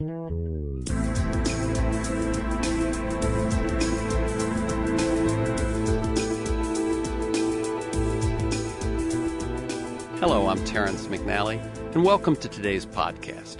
Hello, I'm Terrence McNally, and welcome to today's podcast.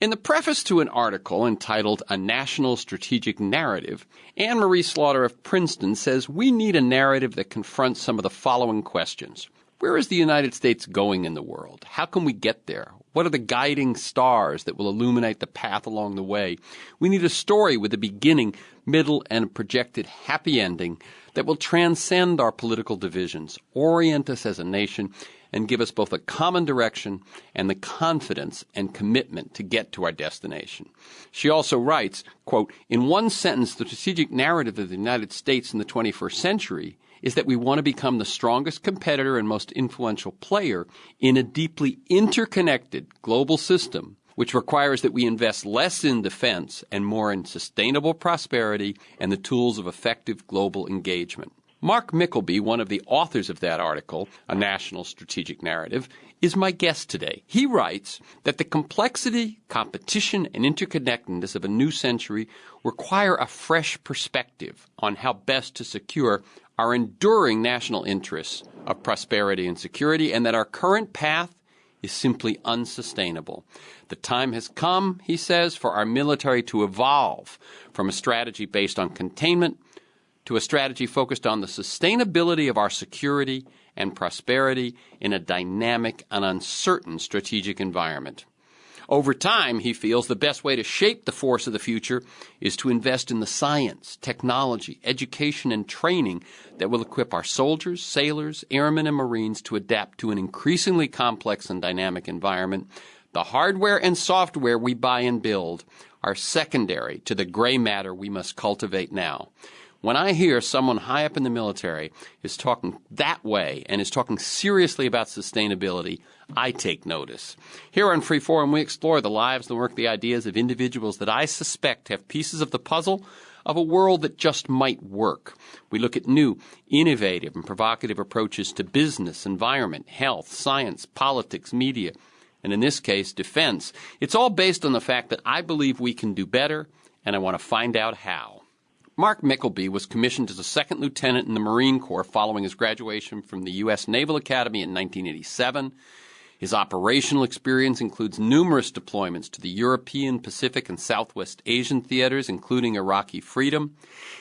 In the preface to an article entitled A National Strategic Narrative, Anne-Marie Slaughter of Princeton says we need a narrative that confronts some of the following questions. Where is the United States going in the world? How can we get there? What are the guiding stars that will illuminate the path along the way? We need a story with a beginning, middle, and a projected happy ending that will transcend our political divisions, orient us as a nation, and give us both a common direction and the confidence and commitment to get to our destination. She also writes, quote, in one sentence, the strategic narrative of the United States in the 21st century is that we want to become the strongest competitor and most influential player in a deeply interconnected global system, which requires that we invest less in defense and more in sustainable prosperity and the tools of effective global engagement. Mark Mykleby, one of the authors of that article, A National Strategic Narrative, is my guest today. He writes that the complexity, competition, and interconnectedness of a new century require a fresh perspective on how best to secure our enduring national interests of prosperity and security, and that our current path is simply unsustainable. The time has come, he says, for our military to evolve from a strategy based on containment to a strategy focused on the sustainability of our security and prosperity in a dynamic and uncertain strategic environment. Over time, he feels the best way to shape the force of the future is to invest in the science, technology, education, and training that will equip our soldiers, sailors, airmen, and Marines to adapt to an increasingly complex and dynamic environment. The hardware and software we buy and build are secondary to the gray matter we must cultivate now. When I hear someone high up in the military is talking that way and is talking seriously about sustainability, I take notice. Here on Freeforum, we explore the lives, the work, the ideas of individuals that I suspect have pieces of the puzzle of a world that just might work. We look at new, innovative, and provocative approaches to business, environment, health, science, politics, media, and in this case, defense. It's all based on the fact that I believe we can do better, and I want to find out how. Mark Mykleby was commissioned as a second lieutenant in the Marine Corps following his graduation from the U.S. Naval Academy in 1987. His operational experience includes numerous deployments to the European, Pacific, and Southwest Asian theaters, including Iraqi Freedom.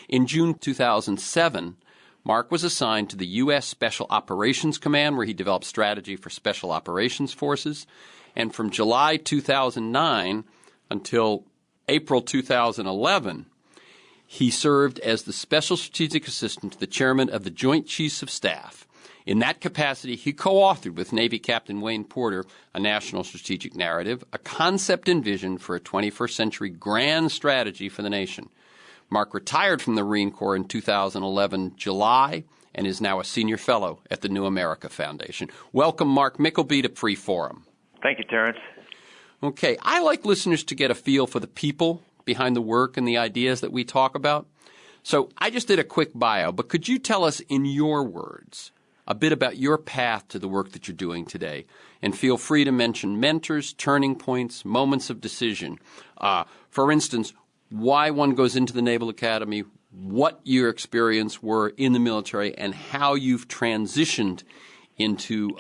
In June 2007, Mark was assigned to the U.S. Special Operations Command, where he developed strategy for Special Operations Forces. And from July 2009 until April 2011, he served as the Special Strategic Assistant to the Chairman of the Joint Chiefs of Staff. In that capacity, he co-authored with Navy Captain Wayne Porter A National Strategic Narrative, a concept and vision for a 21st century grand strategy for the nation. Mark retired from the Marine Corps in 2011 July and is now a senior fellow at the New America Foundation. Welcome, Mark Mykleby, to Freeforum. Thank you, Terrence. Okay, I like listeners to get a feel for the people behind the work and the ideas that we talk about. So I just did a quick bio, but could you tell us in your words a bit about your path to the work that you're doing today? And feel free to mention mentors, turning points, moments of decision. For instance, why one goes into the Naval Academy, what your experience were in the military, and how you've transitioned into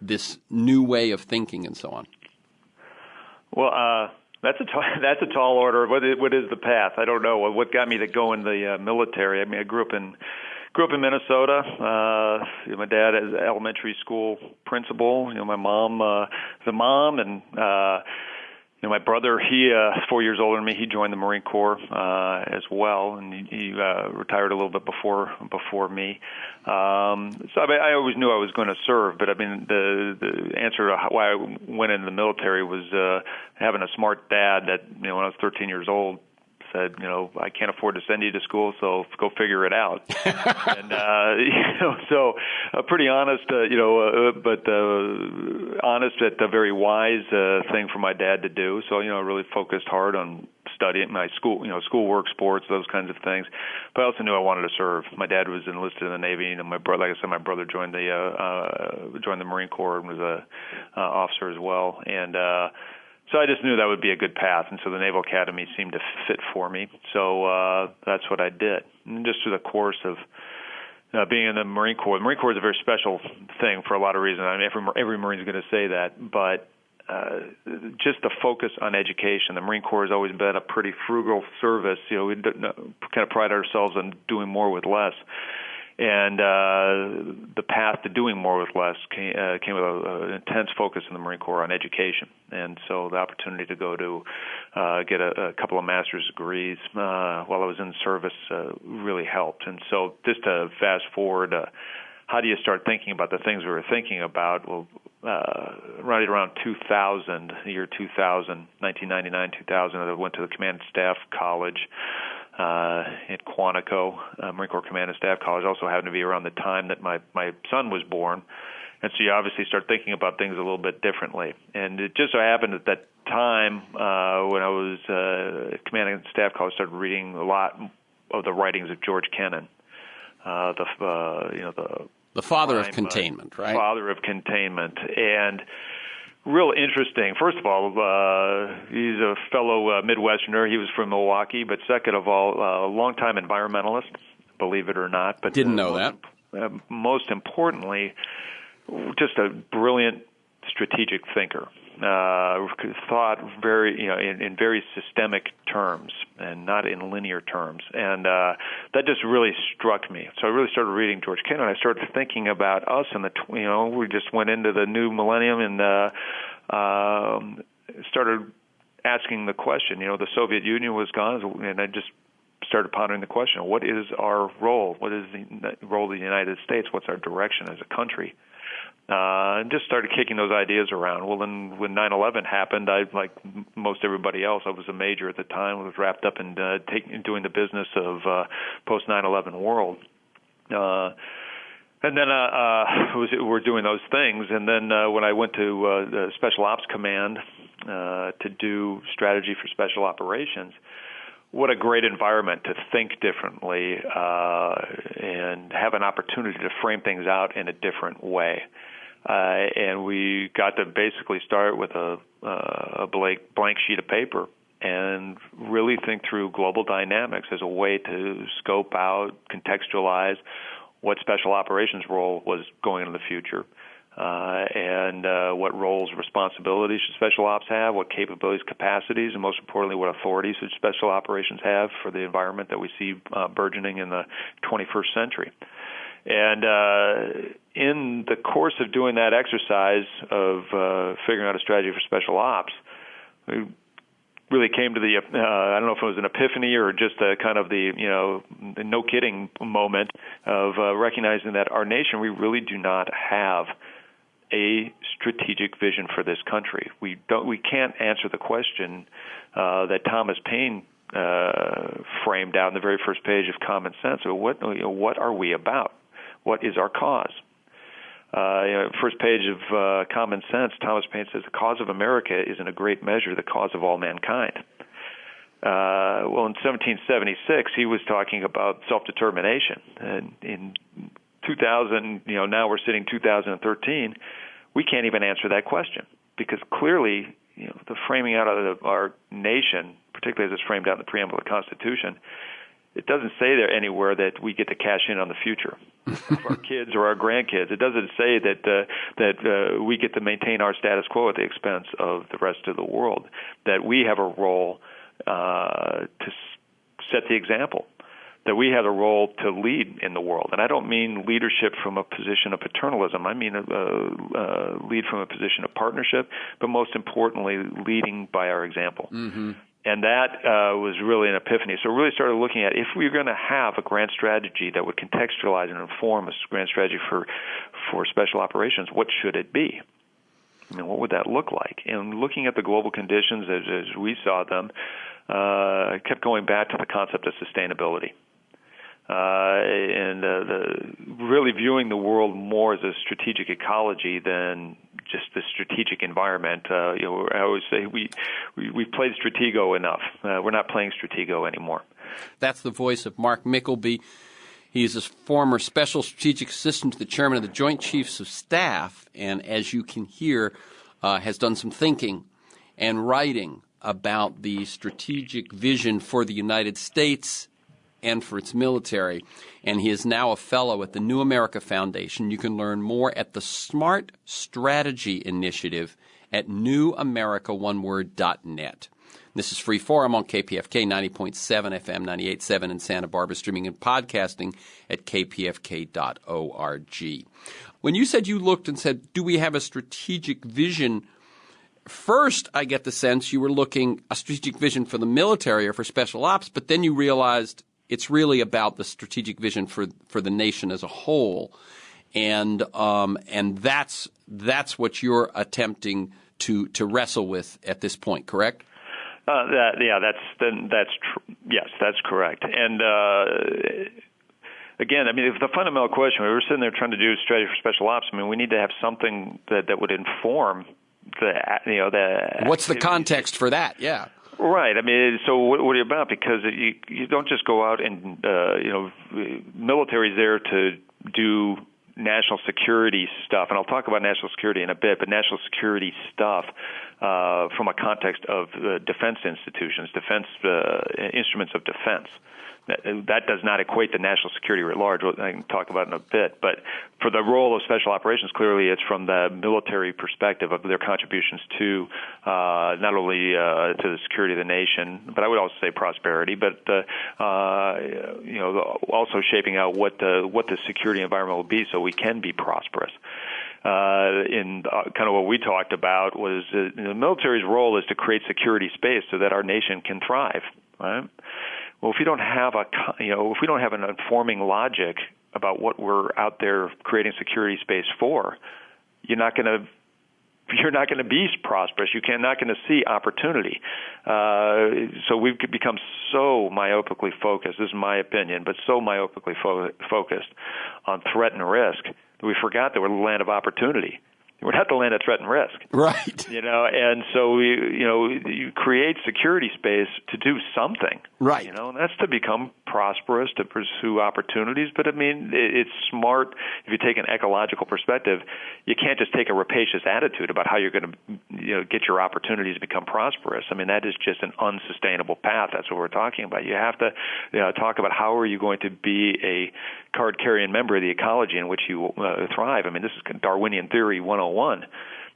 this new way of thinking and so on. Well, that's a tall order. What is the path? I don't know. What got me to go in the military? I mean, I grew up in Minnesota. My dad is elementary school principal. My mom is a mom, and my brother, he 4 years older than me. He joined the Marine Corps as well, and he retired a little bit before me. So I always knew I was going to serve, but I mean the answer to why I went into the military was having a smart dad that when I was 13 years old said, I can't afford to send you to school, so go figure it out. And so pretty honest, but honest, but a very wise thing for my dad to do. So I really focused hard on studying my schoolwork, sports, those kinds of things. But I also knew I wanted to serve. My dad was enlisted in the Navy, and my brother, like I said, my brother joined the Marine Corps and was a officer as well. And So I just knew that would be a good path, and so the Naval Academy seemed to fit for me. So that's what I did. And just through the course of being in the Marine Corps. The Marine Corps is a very special thing for a lot of reasons. I mean, every Marine is going to say that, but just the focus on education. The Marine Corps has always been a pretty frugal service. You know, we kind of pride ourselves on doing more with less. And the path to doing more with less came with an intense focus in the Marine Corps on education. And so the opportunity to go to get a couple of master's degrees while I was in service really helped. And so just to fast forward, how do you start thinking about the things we were thinking about? Well, right around 2000, the year 2000, 1999, 2000, I went to the Command and Staff College at Quantico, Marine Corps Command and Staff College. Also happened to be around the time that my son was born. And so you obviously start thinking about things a little bit differently. And it just so happened at that time when I was at Command and Staff College, I started reading a lot of the writings of George Kennan, the father of containment, right? Father of containment. And real interesting. First of all, he's a fellow Midwesterner. He was from Milwaukee. But second of all, a longtime environmentalist, believe it or not. But didn't know that. Most importantly, just a brilliant strategic thinker. Thought very, in very systemic terms and not in linear terms, and that just really struck me. So I really started reading George Kennan. I started thinking about us and we just went into the new millennium and started asking the question. The Soviet Union was gone, and I just started pondering the question: what is our role? What is the role of the United States? What's our direction as a country? And just started kicking those ideas around. Well, then when 9/11 happened, I, like most everybody else, I was a major at the time. I was wrapped up in doing the business of post 9/11 world. And then we're doing those things. And then when I went to the Special Ops Command to do strategy for special operations, what a great environment to think differently and have an opportunity to frame things out in a different way. And we got to basically start with a blank sheet of paper and really think through global dynamics as a way to scope out, contextualize what special operations role was going in the future. And what roles, responsibilities should special ops have, what capabilities, capacities, and most importantly, what authorities should special operations have for the environment that we see burgeoning in the 21st century. And in the course of doing that exercise of figuring out a strategy for special ops, we really came to the, I don't know if it was an epiphany or just a kind of the no kidding moment of recognizing that our nation, we really do not have a strategic vision for this country. We can't answer the question that Thomas Paine framed out in the very first page of Common Sense. So what are we about? What is our cause? First page of Common Sense, Thomas Paine says, the cause of America is in a great measure the cause of all mankind. Well, in 1776, he was talking about self-determination. And in 2000, now we're sitting 2013, we can't even answer that question because clearly, the framing out of our nation, particularly as it's framed out in the preamble of the Constitution, it doesn't say there anywhere that we get to cash in on the future of our kids or our grandkids. It doesn't say that we get to maintain our status quo at the expense of the rest of the world, that we have a role to set the example, that we have a role to lead in the world. And I don't mean leadership from a position of paternalism. I mean lead from a position of partnership, but most importantly, leading by our example. Mm-hmm. And that was really an epiphany. So we really started looking at if we're going to have a grand strategy that would contextualize and inform a grand strategy for special operations, what should it be? I mean, what would that look like? And looking at the global conditions as we saw them, I kept going back to the concept of sustainability. And really viewing the world more as a strategic ecology than just the strategic environment. I always say we've played Stratego enough. We're not playing Stratego anymore. That's the voice of Mark Mykleby. He is a former special strategic assistant to the chairman of the Joint Chiefs of Staff, and as you can hear, has done some thinking and writing about the strategic vision for the United States and for its military. And he is now a fellow at the New America Foundation. You can learn more at the Smart Strategy Initiative at newamericaoneword.net. This is Free Forum on KPFK 90.7 FM, 98.7 in Santa Barbara, streaming and podcasting at kpfk.org. When you said you looked and said, do we have a strategic vision? First, I get the sense you were looking a strategic vision for the military or for special ops, but then you realized it's really about the strategic vision for the nation as a whole. And that's what you're attempting to wrestle with at this point, correct? Yes, that's correct. And again, I mean, if the fundamental question, we were sitting there trying to do strategy for special ops. I mean, we need to have something that would inform the what's the context for that? Yeah. Right. I mean, so what are you about? Because you don't just go out and military's there to do national security stuff, and I'll talk about national security in a bit, but national security stuff from a context of defense institutions, defense instruments of defense. That does not equate to national security writ large. I can talk about it in a bit. But for the role of special operations, clearly it's from the military perspective of their contributions to not only to the security of the nation, but I would also say prosperity, but also shaping out what the security environment will be so we can be prosperous. Kind of what we talked about was the military's role is to create security space so that our nation can thrive, right? Well, if we don't have an informing logic about what we're out there creating security space for, you're not going to be prosperous. You're not going to see opportunity. So we've become so myopically focused. This is my opinion, but so myopically focused on threat and risk that we forgot that we're the land of opportunity. We're not the land of threat and risk. Right. And so you create security space to do something. Right. And that's to become prosperous, to pursue opportunities. But I mean, it's smart if you take an ecological perspective. You can't just take a rapacious attitude about how you're going to get your opportunities to become prosperous. I mean, that is just an unsustainable path. That's what we're talking about. You have to talk about how are you going to be a card-carrying member of the ecology in which you thrive. I mean, this is Darwinian theory 101.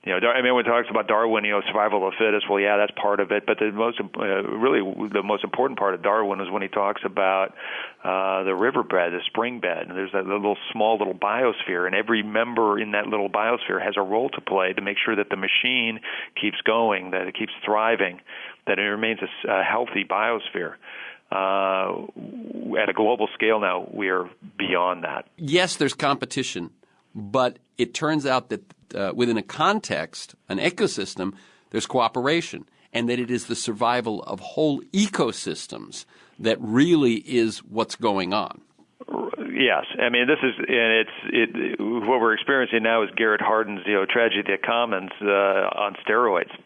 Everyone talks about Darwin, survival of the fittest. Well, yeah, that's part of it. But the most important part of Darwin is when he talks about the riverbed, the spring bed. And there's that small little biosphere, and every member in that little biosphere has a role to play to make sure that the machine keeps going, that it keeps thriving, that it remains a healthy biosphere. At a global scale now, we are beyond that. Yes, there's competition, but it turns out that within a context, an ecosystem, there's cooperation, and that it is the survival of whole ecosystems that really is what's going on. Yes, I mean what we're experiencing now is Garrett Hardin's tragedy of the commons on steroids.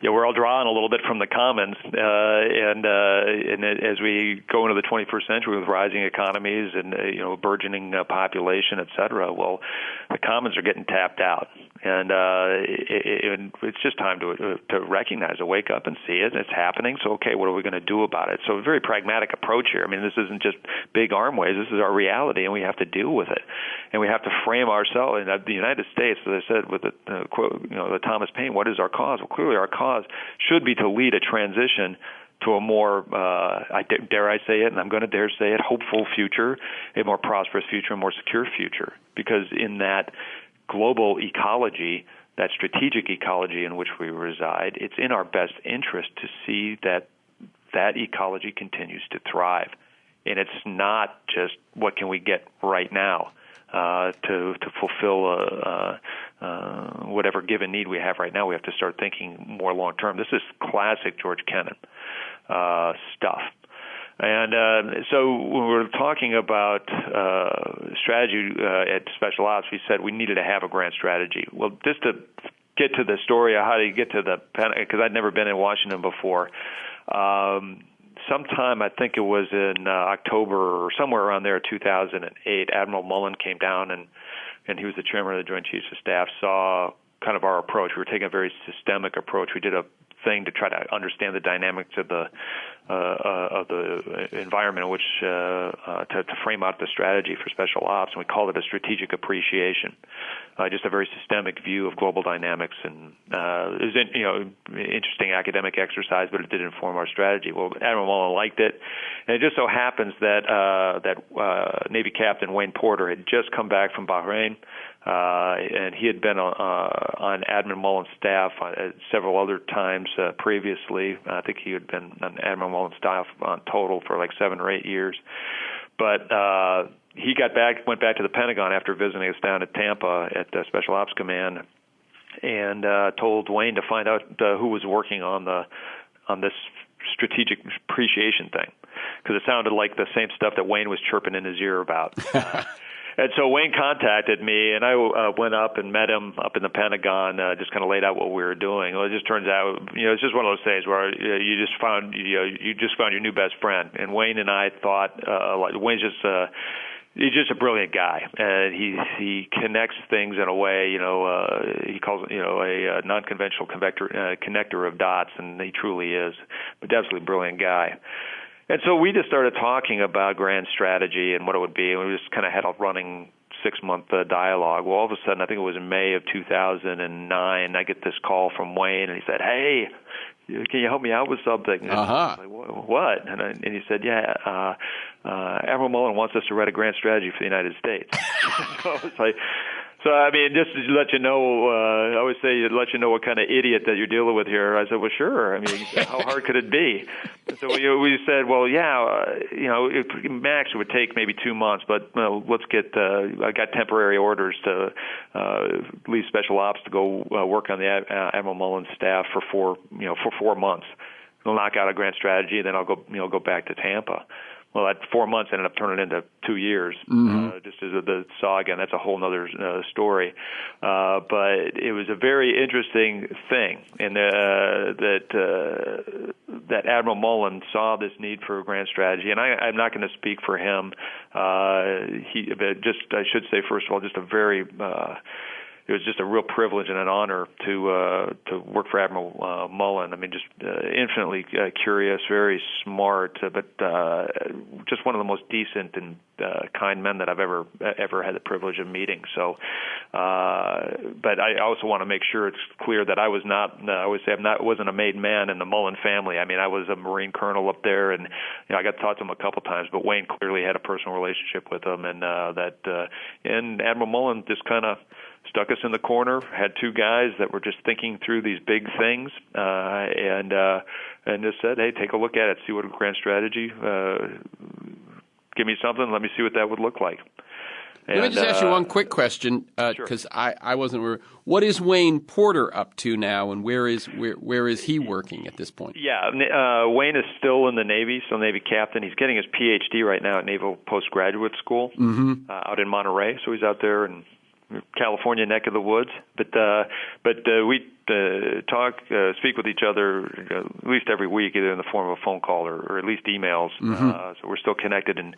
We're all drawing a little bit from the commons, and as we go into the 21st century with rising economies and burgeoning population, et cetera, well, the commons are getting tapped out, and it's just time to recognize it, wake up and see it. It's happening. So, okay, what are we going to do about it? So, a very pragmatic approach here. I mean, this isn't just big arm waves. This is our reality, and we have to deal with it, and we have to frame ourselves. In the United States, as I said with the quote, the Thomas Paine, what is our cause? Well, clearly, our cause should be to lead a transition to a more, dare I say it, and I'm going to dare say it, hopeful future, a more prosperous future, a more secure future. Because in that global ecology, that strategic ecology in which we reside, it's in our best interest to see that that ecology continues to thrive. And it's not just what can we get right now to fulfill whatever given need we have right now. We have to start thinking more long term. This is classic George Kennan stuff. And so when we're talking about strategy at Special Ops, we said we needed to have a grand strategy. Well, just to get to the story of how to get to the because I'd never been in Washington before. Sometime, I think it was in October or somewhere around there, 2008, Admiral Mullen came down, and he was the chairman of the Joint Chiefs of Staff, saw kind of our approach. We were taking a very systemic approach. We did a thing to try to understand the dynamics of the environment in which to frame out the strategy for special ops, and we called it a strategic appreciation, just a very systemic view of global dynamics. And it was interesting academic exercise, but it did inform our strategy. Well, Admiral Mullen liked it, and it just so happens that Navy Captain Wayne Porter had just come back from Bahrain. And he had been on Admiral Mullen's staff several other times previously. I think he had been on Admiral Mullen's staff on total for like 7 or 8 years. But he went back to the Pentagon after visiting us down at Tampa at Special Ops Command, and told Wayne to find out who was working on this strategic appreciation thing, because it sounded like the same stuff that Wayne was chirping in his ear about. And so Wayne contacted me, and I went up and met him up in the Pentagon, just kind of laid out what we were doing. Well, it just turns out, it's just one of those things where you just found your new best friend. And Wayne and I thought, Wayne's he's just a brilliant guy, and he connects things in a way, he calls it, a non-conventional connector of dots, and he truly is, but absolutely brilliant guy. And so we just started talking about grand strategy and what it would be, and we just kind of had a running 6-month dialogue. Well, all of a sudden, I think it was in May of 2009, I get this call from Wayne, and he said, "Hey, can you help me out with something?" And I was like, "What?" And he said, "Yeah, Admiral Mullen wants us to write a grand strategy for the United States." So I was like, just to let you know, I always say to let you know what kind of idiot that you're dealing with here. I said, well, sure. How hard could it be? So we said, well, yeah, max it would take maybe 2 months, but let's get. I got temporary orders to leave Special Ops to go work on the Admiral Mullen staff for 4 months. We'll knock out a grand strategy, then I'll go back to Tampa. Well, that 4 months ended up turning into 2 years, just as the saga, and that's a whole other story. But it was a very interesting thing, in that Admiral Mullen saw this need for a grand strategy, and I'm not going to speak for him. I should say, first of all, just a very it was just a real privilege and an honor to work for Admiral Mullen. Just infinitely curious, very smart, but just one of the most decent and kind men that I've ever had the privilege of meeting. So, but I also want to make sure it's clear that I was not. I always say wasn't a made man in the Mullen family. I was a Marine colonel up there, and I got to talk to him a couple times. But Wayne clearly had a personal relationship with him, and and Admiral Mullen just kind of stuck us in the corner, had 2 guys that were just thinking through these big things, and just said, hey, take a look at it, see what a grand strategy, give me something, let me see what that would look like. Let me just ask you one quick question, because I wasn't aware. What is Wayne Porter up to now, and where is he working at this point? Yeah, Wayne is still in the Navy, still Navy captain. He's getting his PhD right now at Naval Postgraduate School out in Monterey, so he's out there in California neck of the woods, but we speak with each other at least every week, either in the form of a phone call or at least emails. So we're still connected and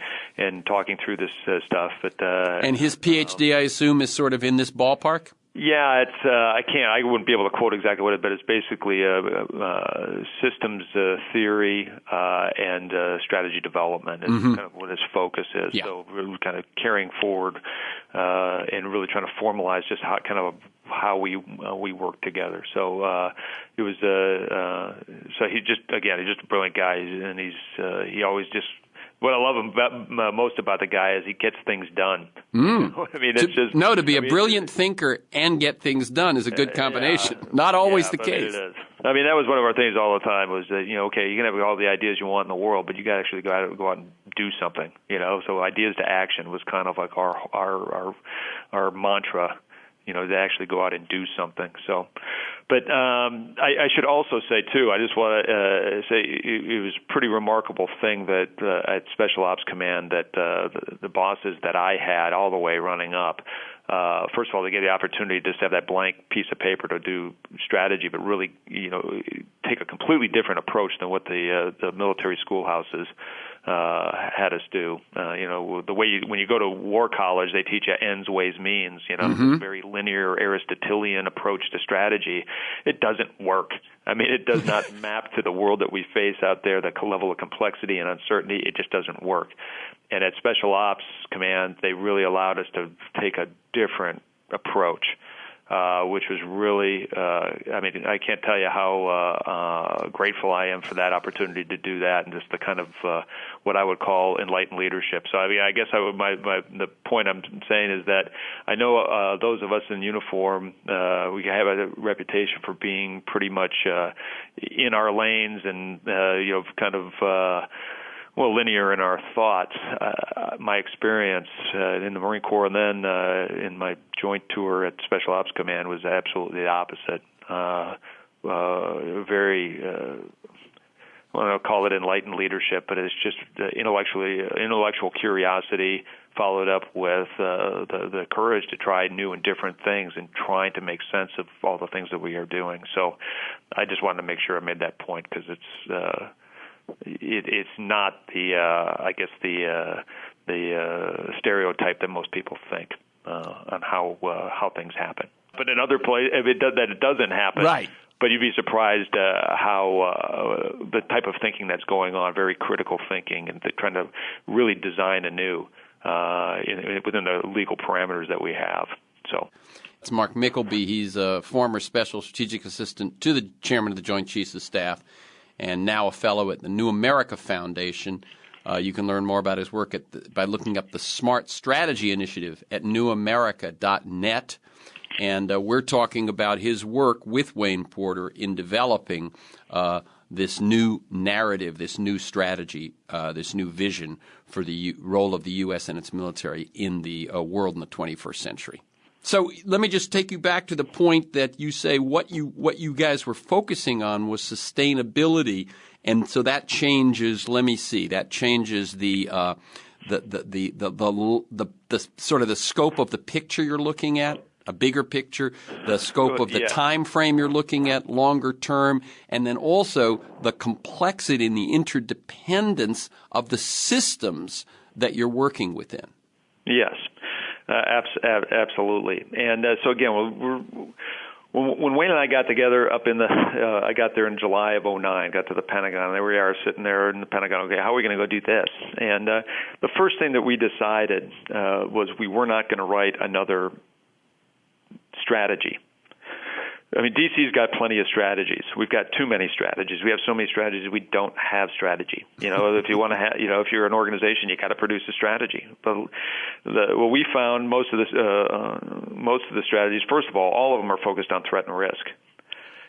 talking through this stuff. But and his PhD, I assume, is sort of in this ballpark. Yeah, it's I wouldn't be able to quote exactly what it is, but it's basically systems theory and strategy development is kind of what his focus is. Yeah. So we're kind of carrying forward and really trying to formalize just how we work together. So it was so he's just a brilliant guy, and he always just. What I love most about the guy is he gets things done. To be a brilliant thinker and get things done is a good combination. Not always the case. It is. That was one of our things all the time was that, okay, you can have all the ideas you want in the world, but you got to actually go out and do something, So ideas to action was kind of like our mantra. To actually go out and do something. So, but I should also say too. I just want to say it was a pretty remarkable thing that at Special Ops Command that the bosses that I had all the way running up. First of all, they get the opportunity to just have that blank piece of paper to do strategy, but really, take a completely different approach than what the military schoolhouses had us do. The way when you go to war college, they teach you ends, ways, means. Mm-hmm. This very linear Aristotelian approach to strategy. It doesn't work. I mean, it does not map to the world that we face out there, the level of complexity and uncertainty. It just doesn't work. And at Special Ops Command, they really allowed us to take a different approach, which was really, I can't tell you how grateful I am for that opportunity to do that, and just the kind of what I would call enlightened leadership. So, I guess the point I'm saying is that I know those of us in uniform, we have a reputation for being pretty much in our lanes and, linear in our thoughts. My experience in the Marine Corps and then in my joint tour at Special Ops Command was absolutely the opposite. Very, I don't call it enlightened leadership, but it's just intellectual curiosity followed up with the courage to try new and different things and trying to make sense of all the things that we are doing. So I just wanted to make sure I made that point because it's not the stereotype that most people think on how things happen. But in other places, it doesn't happen. Right. But you'd be surprised how the type of thinking that's going on, very critical thinking, and trying to really design anew within the legal parameters that we have. So. It's Mark Mykleby. He's a former Special Strategic Assistant to the Chairman of the Joint Chiefs of Staff, and now a fellow at the New America Foundation. You can learn more about his work by looking up the Smart Strategy Initiative at newamerica.net. And we're talking about his work with Wayne Porter in developing this new narrative, this new strategy, this new vision for the role of the U.S. and its military in the world in the 21st century. So let me just take you back to the point that you say what you guys were focusing on was sustainability, and so that changes. Let me see. That changes the sort of the scope of the picture you're looking at, a bigger picture, the scope of the time frame you're looking at, longer term, and then also the complexity and the interdependence of the systems that you're working within. Yes. Absolutely. And so again, when Wayne and I got together up in I got there in July of 2009, got to the Pentagon, and there we are sitting there in the Pentagon, okay, how are we going to go do this? And the first thing that we decided was we were not going to write another strategy. I mean, DC's got plenty of strategies. We've got too many strategies. We have so many strategies, we don't have strategy. If you want to have, if you're an organization, you got to produce a strategy. But what we found, most of the strategies, first of all of them are focused on threat and risk.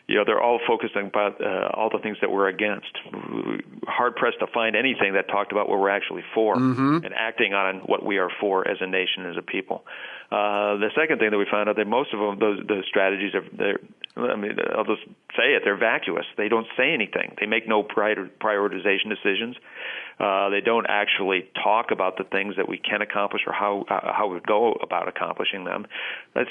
They're all focused on about all the things that we're against. Hard pressed to find anything that talked about what we're actually for and acting on what we are for as a nation, as a people. The second thing that we found out that most of them, those strategies I'll just say it, they're vacuous. They don't say anything. They make no prioritization decisions. They don't actually talk about the things that we can accomplish or how we go about accomplishing them. It's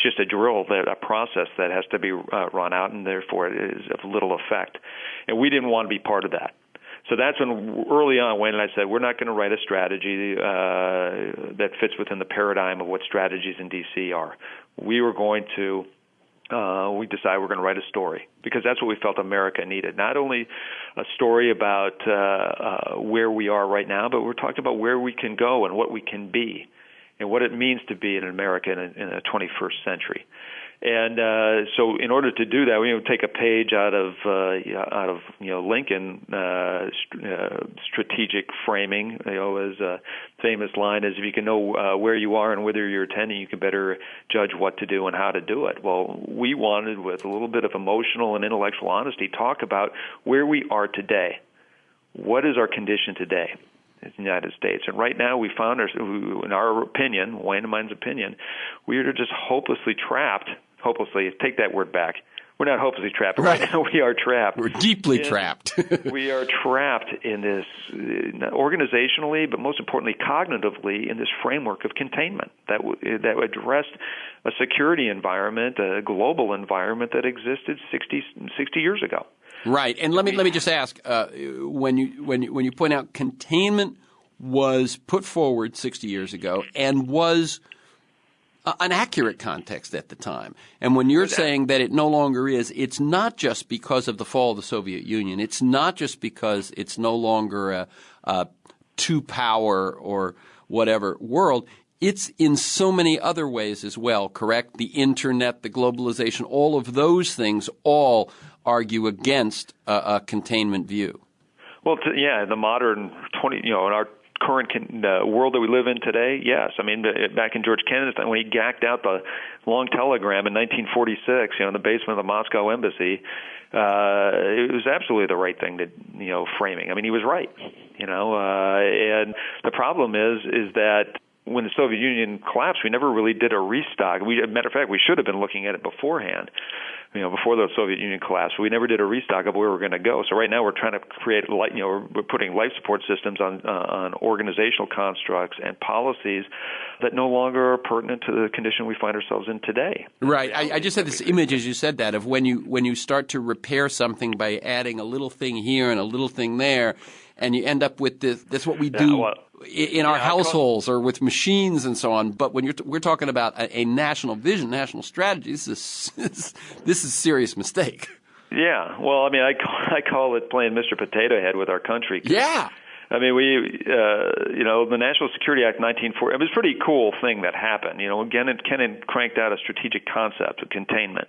just a drill, a process that has to be run out, and therefore it is of little effect. And we didn't want to be part of that. So that's when early on Wayne and I said, we're not going to write a strategy that fits within the paradigm of what strategies in D.C. are. We decided we're going to write a story because that's what we felt America needed. Not only a story about where we are right now, but we're talking about where we can go and what we can be and what it means to be an American in the 21st century. And so, in order to do that, we take a page out of Lincoln strategic framing. His famous line is, "If you can know where you are and whether you're attending, you can better judge what to do and how to do it." Well, we wanted, with a little bit of emotional and intellectual honesty, talk about where we are today. What is our condition today in the United States? And right now, we found in our opinion, Wayne and mine's opinion, we are just hopelessly trapped. Hopelessly, take that word back. We're not hopelessly trapped. Right now, we are trapped. We're deeply trapped. We are trapped in this, organizationally, but most importantly, cognitively, in this framework of containment that addressed a security environment, a global environment that existed 60 years ago. Right. And let me just ask, when you point out containment was put forward 60 years ago and was an accurate context at the time. And when you're saying that it no longer is, it's not just because of the fall of the Soviet Union. It's not just because it's no longer a two-power or whatever world. It's in so many other ways as well, correct? The Internet, the globalization, all of those things all argue against a containment view. Well, the modern in our current world that we live in today, yes. I mean, back in George Kennedy's time, when he gacked out the long telegram in 1946, in the basement of the Moscow embassy, it was absolutely the right thing to, framing. I mean, he was right, and the problem is that when the Soviet Union collapsed, we never really did a restock. Matter of fact, we should have been looking at it beforehand, before the Soviet Union collapsed. We never did a restock of where we're going to go. So right now we're trying to create, we're putting life support systems on organizational constructs and policies that no longer are pertinent to the condition we find ourselves in today. Right. I just had this image as you said that of when you start to repair something by adding a little thing here and a little thing there, and you end up with this. That's what we do in our households or with machines and so on. But when we're talking about a national vision, national strategy, this is a serious mistake. Yeah. Well, I mean, I call it playing Mr. Potato Head with our country. Yeah. I mean, the National Security Act 1940, it was a pretty cool thing that happened. Kennan cranked out a strategic concept of containment.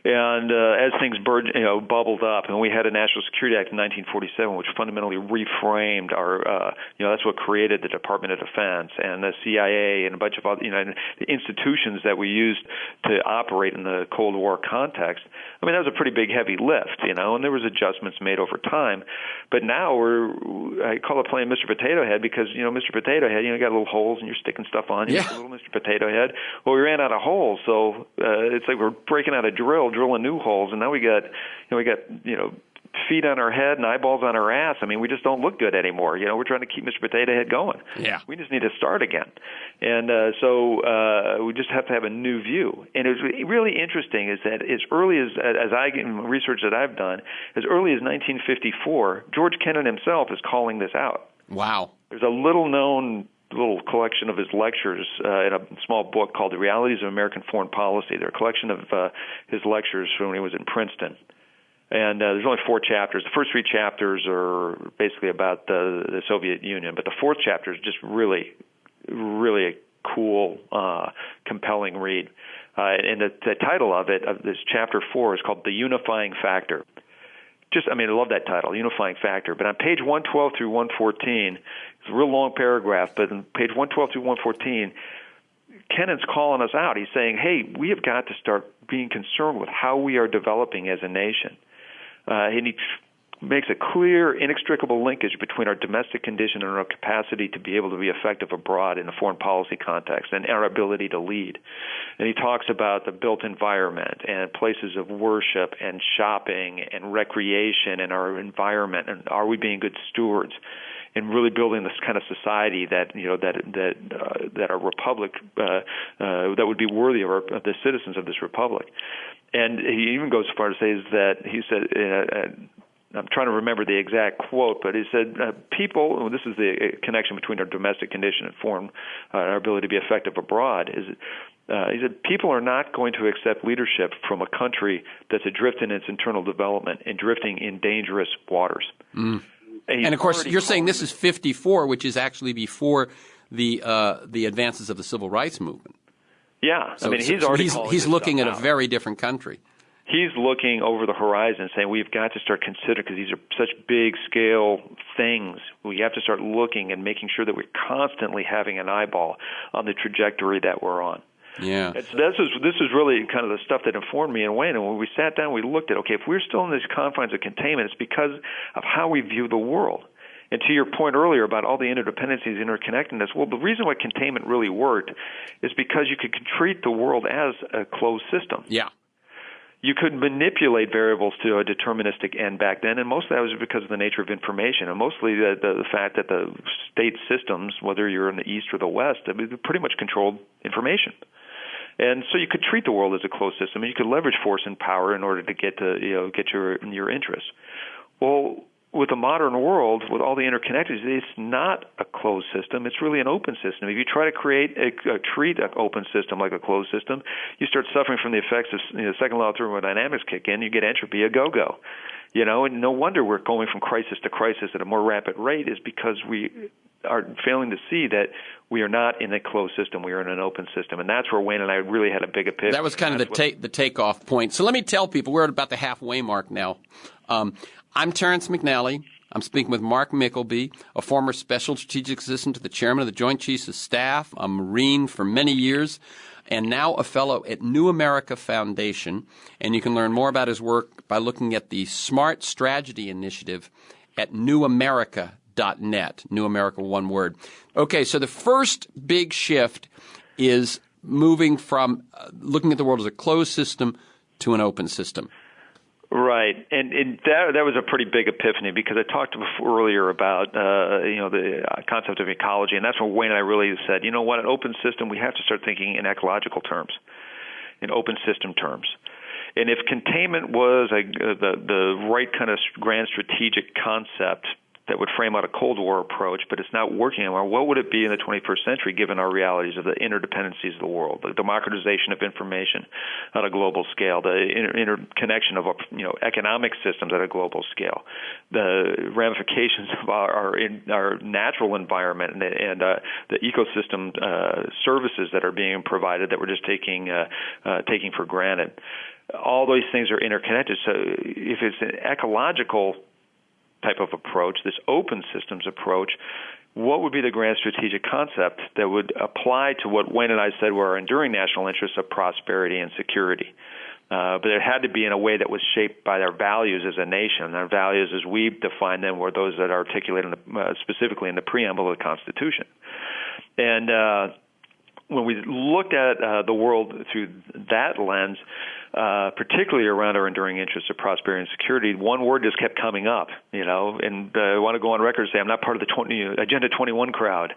And as things bubbled up, and we had a National Security Act in 1947, which fundamentally reframed our, that's what created the Department of Defense and the CIA and a bunch of other, the institutions that we used to operate in the Cold War context. I mean, that was a pretty big, heavy lift, and there was adjustments made over time. But now I call it playing Mr. Potato Head because, Mr. Potato Head, you got little holes and you're sticking stuff on. You little Mr. Potato Head. Well, we ran out of holes, so it's like we're breaking out a drilling new holes, and now we got feet on our head and eyeballs on our ass. I mean, we just don't look good anymore. We're trying to keep Mr. Potato Head going. Yeah. We just need to start again. And so we just have to have a new view. And it's really interesting is that as early as research that I've done, as early as 1954, George Kennan himself is calling this out. Wow. There's a little collection of his lectures in a small book called The Realities of American Foreign Policy. They're a collection of his lectures from when he was in Princeton. And there's only 4 chapters. The first 3 chapters are basically about the Soviet Union, but the 4th chapter is just really, really a cool, compelling read. And the title of this chapter 4 is called The Unifying Factor. I love that title, Unifying Factor. But on page 112 through 114, it's a real long paragraph, but on page 112 through 114, Kennan's calling us out. He's saying, hey, we have got to start being concerned with how we are developing as a nation. And he makes a clear, inextricable linkage between our domestic condition and our capacity to be able to be effective abroad in a foreign policy context and our ability to lead. And he talks about the built environment and places of worship and shopping and recreation and our environment, and are we being good stewards and really building this kind of society that that our republic that would be worthy of the citizens of this republic. And he even goes so far to say he said. I'm trying to remember the exact quote, but he said, people, this is the connection between our domestic condition and foreign, our ability to be effective abroad, he said, people are not going to accept leadership from a country that's adrift in its internal development and drifting in dangerous waters. Mm. And of course, you're saying this is 54, which is actually before the advances of the civil rights movement. Yeah. So, he's looking at a very different country. He's looking over the horizon saying we've got to start considering, because these are such big-scale things, we have to start looking and making sure that we're constantly having an eyeball on the trajectory that we're on. Yeah. This is really kind of the stuff that informed me and Wayne. And when we sat down, we looked at, okay, if we're still in these confines of containment, it's because of how we view the world. And to your point earlier about all the interdependencies, interconnectedness, well, the reason why containment really worked is because you could treat the world as a closed system. Yeah. You could manipulate variables to a deterministic end back then, and most of that was because of the nature of information, and mostly the fact that the state systems, whether you're in the East or the West, pretty much controlled information. And so you could treat the world as a closed system, and you could leverage force and power in order to get your interests. Well, with the modern world, with all the interconnectedness, it's not a closed system. It's really an open system. If you try to treat an open system like a closed system, you start suffering from the effects of second law of thermodynamics kick in. You get entropy, a go-go. And no wonder we're going from crisis to crisis at a more rapid rate is because we are failing to see that we are not in a closed system. We are in an open system. And that's where Wayne and I really had a big epiphany. That was kind of the takeoff point. So let me tell people, we're at about the halfway mark now. I'm Terrence McNally. I'm speaking with Mark Mykleby, a former special strategic assistant to the chairman of the Joint Chiefs of Staff, a Marine for many years, and now a fellow at New America Foundation. And you can learn more about his work by looking at the Smart Strategy Initiative at newamerica.net. New America, one word. Okay, so the first big shift is moving from looking at the world as a closed system to an open system. Right, and that was a pretty big epiphany because I talked earlier about the concept of ecology, and that's when Wayne and I really said, an open system, we have to start thinking in ecological terms, in open system terms. And if containment was the right kind of grand strategic concept that would frame out a Cold War approach, but it's not working anymore, what would it be in the 21st century given our realities of the interdependencies of the world, the democratization of information on a global scale, the interconnection of economic systems at a global scale, the ramifications of our natural environment and the ecosystem services that are being provided that we're just taking for granted. All these things are interconnected. So if it's an ecological type of approach, this open systems approach, what would be the grand strategic concept that would apply to what Wayne and I said were our enduring national interests of prosperity and security? But it had to be in a way that was shaped by our values as a nation. Our values, as we define them, were those that are articulated specifically in the preamble of the Constitution. And when we looked at the world through that lens, particularly around our enduring interests of prosperity and security, one word just kept coming up, and I want to go on record and say I'm not part of the Agenda 21 crowd,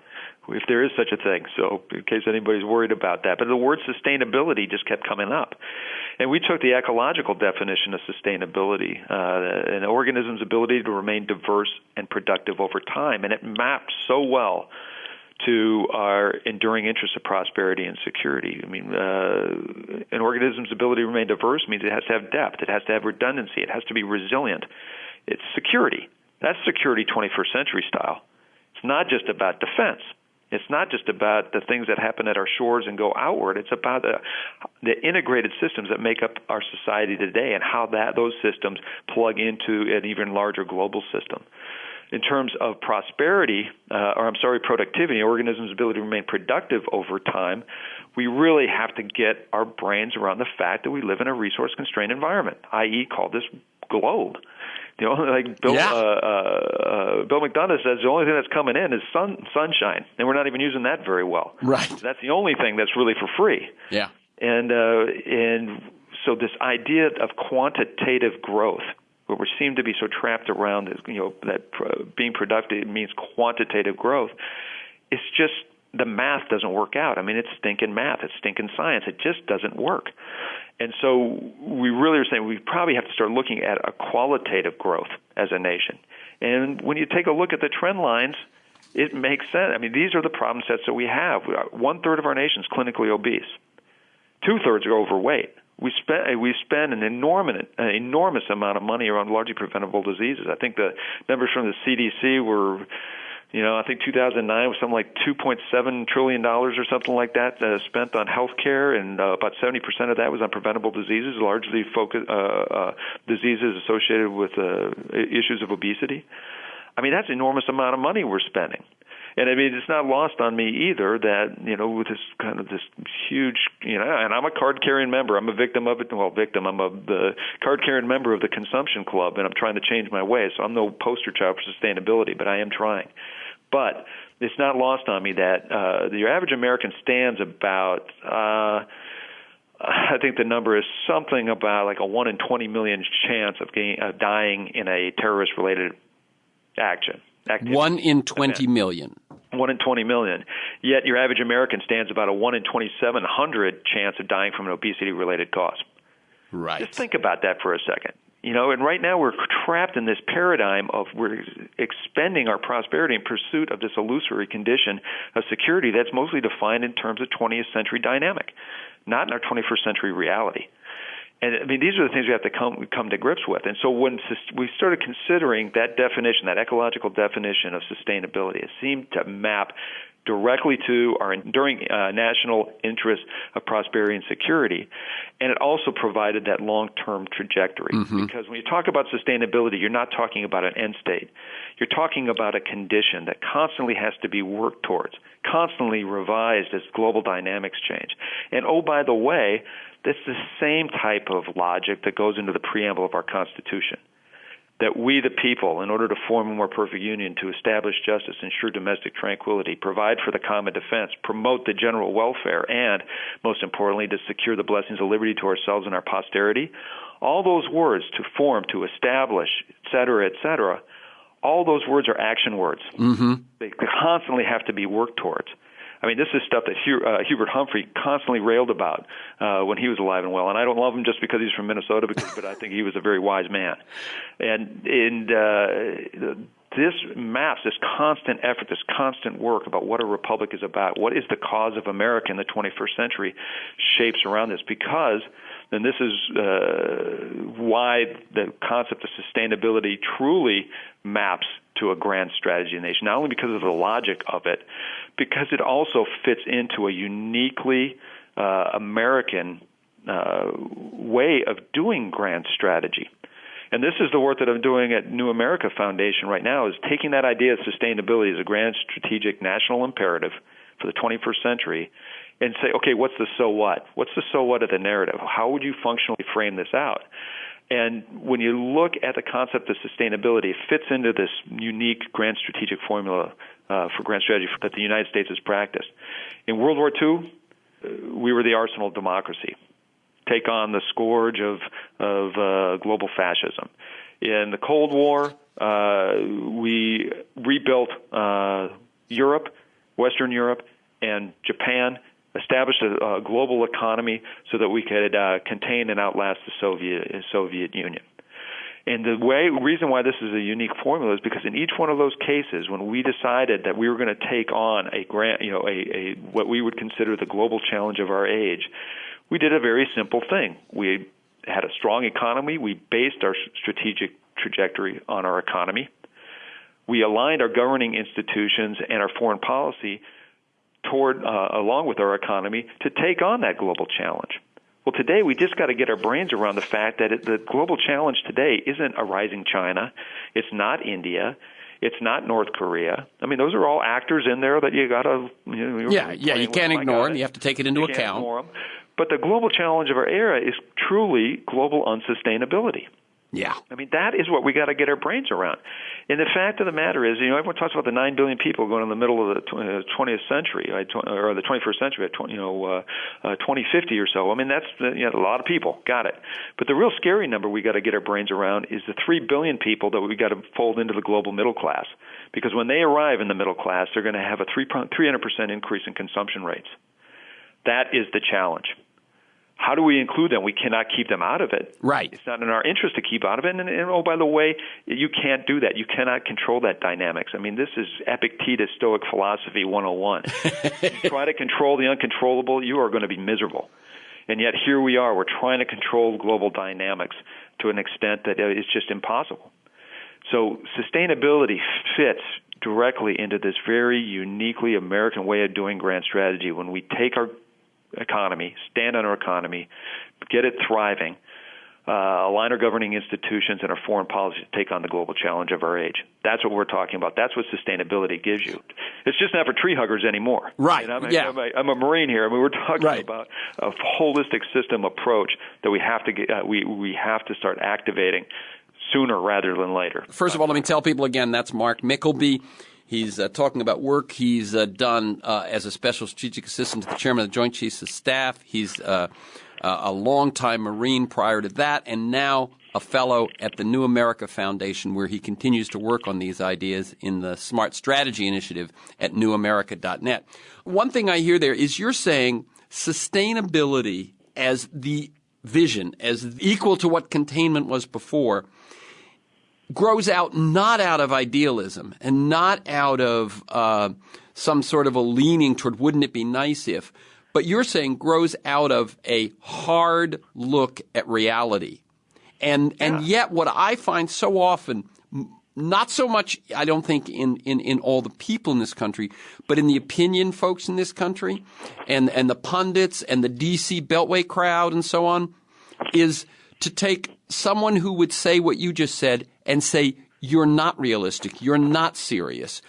if there is such a thing, so in case anybody's worried about that. But the word sustainability just kept coming up. And we took the ecological definition of sustainability, an organism's ability to remain diverse and productive over time, and it mapped so well to our enduring interests of prosperity and security. I mean, an organism's ability to remain diverse means it has to have depth, it has to have redundancy, it has to be resilient. It's security. That's security 21st century style. It's not just about defense. It's not just about the things that happen at our shores and go outward. It's about the integrated systems that make up our society today and how those systems plug into an even larger global system. In terms of productivity, organisms' ability to remain productive over time, we really have to get our brains around the fact that we live in a resource-constrained environment, i.e., call this globe. Bill McDonough says the only thing that's coming in is sunshine, and we're not even using that very well. Right. That's the only thing that's really for free. Yeah. And so this idea of quantitative growth, where we seem to be so trapped around, that being productive means quantitative growth. It's just the math doesn't work out. I mean, it's stinking math. It's stinking science. It just doesn't work. And so we really are saying we probably have to start looking at a qualitative growth as a nation. And when you take a look at the trend lines, it makes sense. I mean, these are the problem sets that we have. 1/3 of our nation is clinically obese. 2/3 are overweight. We spend an enormous amount of money around largely preventable diseases. I think the numbers from the CDC were, I think 2009 was something like $2.7 trillion or something like that spent on health care, and about 70% of that was on preventable diseases, largely diseases associated with issues of obesity. I mean, that's an enormous amount of money we're spending. And I mean, it's not lost on me either that, with this kind of this huge, and I'm a card-carrying member. I'm a victim of it. Well, I'm the card-carrying member of the consumption club, and I'm trying to change my ways. So I'm no poster child for sustainability, but I am trying. But it's not lost on me that the average American stands about, I think the number is something about like a 1 in 20 million chance of dying in a terrorist-related action. 1 in 20 million. 1 in 20 million. Yet your average American stands about a 1 in 2,700 chance of dying from an obesity-related cause. Right. Just think about that for a second. And right now we're trapped in this paradigm of we're expending our prosperity in pursuit of this illusory condition of security that's mostly defined in terms of 20th century dynamic, not in our 21st century reality. And I mean, these are the things we have to come to grips with. And so when we started considering that definition, that ecological definition of sustainability, it seemed to map directly to our enduring national interest of prosperity and security. And it also provided that long-term trajectory. Mm-hmm. Because when you talk about sustainability, you're not talking about an end state. You're talking about a condition that constantly has to be worked towards, constantly revised as global dynamics change. And oh, by the way, that's the same type of logic that goes into the preamble of our Constitution. That we, the people, in order to form a more perfect union, to establish justice, ensure domestic tranquility, provide for the common defense, promote the general welfare, and, most importantly, to secure the blessings of liberty to ourselves and our posterity, all those words, to form, to establish, et cetera, all those words are action words. Mm-hmm. They constantly have to be worked towards. I mean, this is stuff that Hubert Humphrey constantly railed about when he was alive and well. And I don't love him just because he's from Minnesota, but I think he was a very wise man. And this maps, this constant effort, this constant work about what a republic is about, what is the cause of America in the 21st century, shapes around this. Because, and this is why the concept of sustainability truly maps to a grand strategy of the nation, not only because of the logic of it, because it also fits into a uniquely American way of doing grand strategy. And this is the work that I'm doing at New America Foundation right now, is taking that idea of sustainability as a grand strategic national imperative for the 21st century and say, okay, what's the so what? What's the so what of the narrative? How would you functionally frame this out? And when you look at the concept of sustainability, it fits into this unique grand strategic formula for grand strategy that the United States has practiced. In World War II, we were the arsenal of democracy. Take on the scourge of global fascism. In the Cold War, we rebuilt Europe, Western Europe, and Japan, established a global economy so that we could contain and outlast the Soviet Union. And the reason why this is a unique formula is because in each one of those cases, when we decided that we were going to take on what we would consider the global challenge of our age, we did a very simple thing. We had a strong economy. We based our strategic trajectory on our economy. We aligned our governing institutions and our foreign policy toward, along with our economy, to take on that global challenge. Well, today we just got to get our brains around the fact that the global challenge today isn't a rising China. It's not India. It's not North Korea. I mean, those are all actors in there that you got to. You can't ignore them. You have to take it into account. Can't ignore them. But the global challenge of our era is truly global unsustainability. Yeah. I mean, that is what we got to get our brains around. And the fact of the matter is, everyone talks about the 9 billion people going in the middle of the 20th century, or the 21st century, at 2050 or so. I mean, that's a lot of people. Got it. But the real scary number we got to get our brains around is the 3 billion people that we got to fold into the global middle class. Because when they arrive in the middle class, they're going to have a 300% increase in consumption rates. That is the challenge. How do we include them? We cannot keep them out of it. Right. It's not in our interest to keep out of it. And oh, by the way, you can't do that. You cannot control that dynamics. I mean, this is Epictetus Stoic Philosophy 101. You try to control the uncontrollable, you are going to be miserable. And yet here we are. We're trying to control global dynamics to an extent that is just impossible. So sustainability fits directly into this very uniquely American way of doing grand strategy when we take our economy, stand on our economy, get it thriving, align our governing institutions and our foreign policy to take on the global challenge of our age. That's what we're talking about. That's what sustainability gives you. It's just not for tree huggers anymore. Right. I'm a Marine here. I mean, we're talking about a holistic system approach that we have to get. We have to start activating sooner rather than later. First of all, let me tell people again, that's Mark Mykleby. He's talking about work he's done as a special strategic assistant to the chairman of the Joint Chiefs of Staff. He's a longtime Marine prior to that, and now a fellow at the New America Foundation, where he continues to work on these ideas in the Smart Strategy Initiative at newamerica.net. One thing I hear there is you're saying sustainability as the vision, as equal to what containment was before, grows out not out of idealism and not out of some sort of a leaning toward wouldn't it be nice if, but you're saying grows out of a hard look at reality. And yet what I find so often, not so much, I don't think, in all the people in this country, but in the opinion folks in this country and the pundits and the D.C. Beltway crowd and so on, is to take someone who would say what you just said and say, you're not realistic, you're not serious.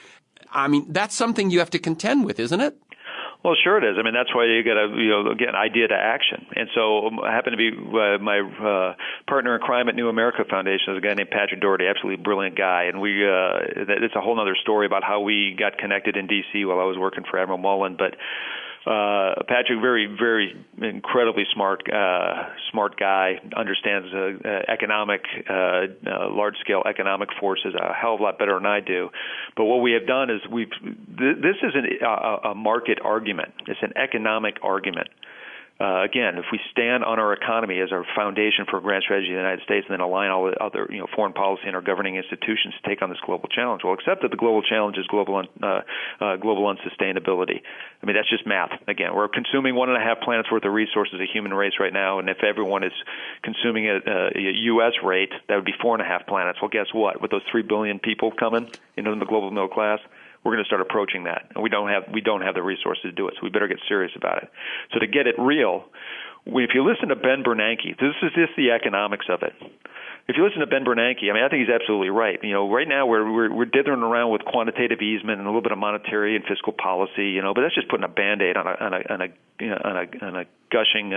I mean, that's something you have to contend with, isn't it? Well, sure it is. I mean, that's why you got to get an idea to action. And so I happen to be my partner in crime at New America Foundation is a guy named Patrick Doherty, absolutely brilliant guy. And it's a whole other story about how we got connected in D.C. while I was working for Admiral Mullen. But Patrick, very, very incredibly smart guy, understands economic, large-scale economic forces a hell of a lot better than I do. But what we have done is this isn't a market argument. It's an economic argument. Again, if we stand on our economy as our foundation for grand strategy of the United States and then align all the other, foreign policy and our governing institutions to take on this global challenge, well, except that the global challenge is global unsustainability. I mean, that's just math. Again, we're consuming 1.5 planets worth of resources as a human race right now, and if everyone is consuming at a U.S. rate, that would be 4.5 planets. Well, guess what? With those 3 billion people coming into the global middle class, we're going to start approaching that, and we don't have the resources to do it. So we better get serious about it. So to get it real, if you listen to Ben Bernanke, this is just the economics of it. If you listen to Ben Bernanke, I mean, I think he's absolutely right. Right now we're dithering around with quantitative easement and a little bit of monetary and fiscal policy, but that's just putting a Band-Aid on a gushing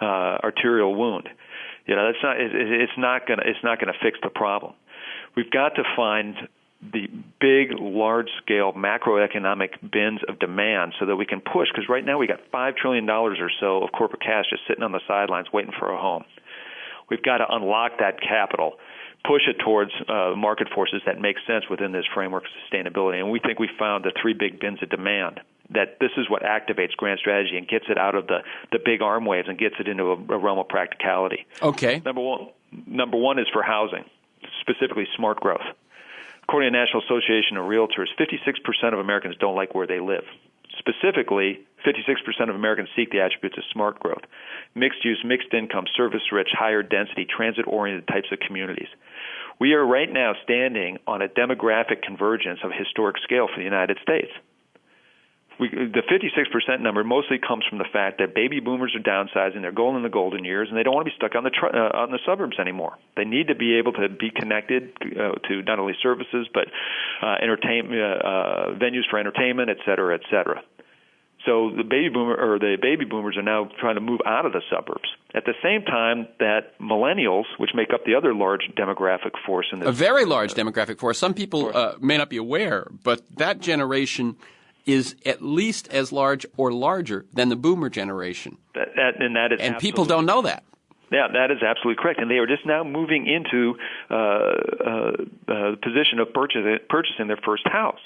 arterial wound. It's not going to fix the problem. We've got to find the big, large-scale macroeconomic bins of demand so that we can push, because right now we got $5 trillion or so of corporate cash just sitting on the sidelines waiting for a home. We've got to unlock that capital, push it towards market forces that make sense within this framework of sustainability. And we think we found the 3 big bins of demand, that this is what activates grand strategy and gets it out of the big arm waves and gets it into a realm of practicality. Okay. Number one is for housing, specifically smart growth. According to the National Association of Realtors, 56% of Americans don't like where they live. Specifically, 56% of Americans seek the attributes of smart growth: mixed use, mixed income, service-rich, higher density, transit-oriented types of communities. We are right now standing on a demographic convergence of historic scale for the United States. The 56% number mostly comes from the fact that baby boomers are downsizing, they're going in the golden years, and they don't want to be stuck on the suburbs anymore. They need to be able to be connected to not only services but entertainment venues for entertainment, et cetera, et cetera. So the baby boomers are now trying to move out of the suburbs. At the same time that millennials, which make up the other large demographic force in this, a very large demographic force. Some people may not be aware, but that generation is at least as large or larger than the boomer generation. And people don't know that. Yeah, that is absolutely correct. And they are just now moving into the position of purchasing their first house.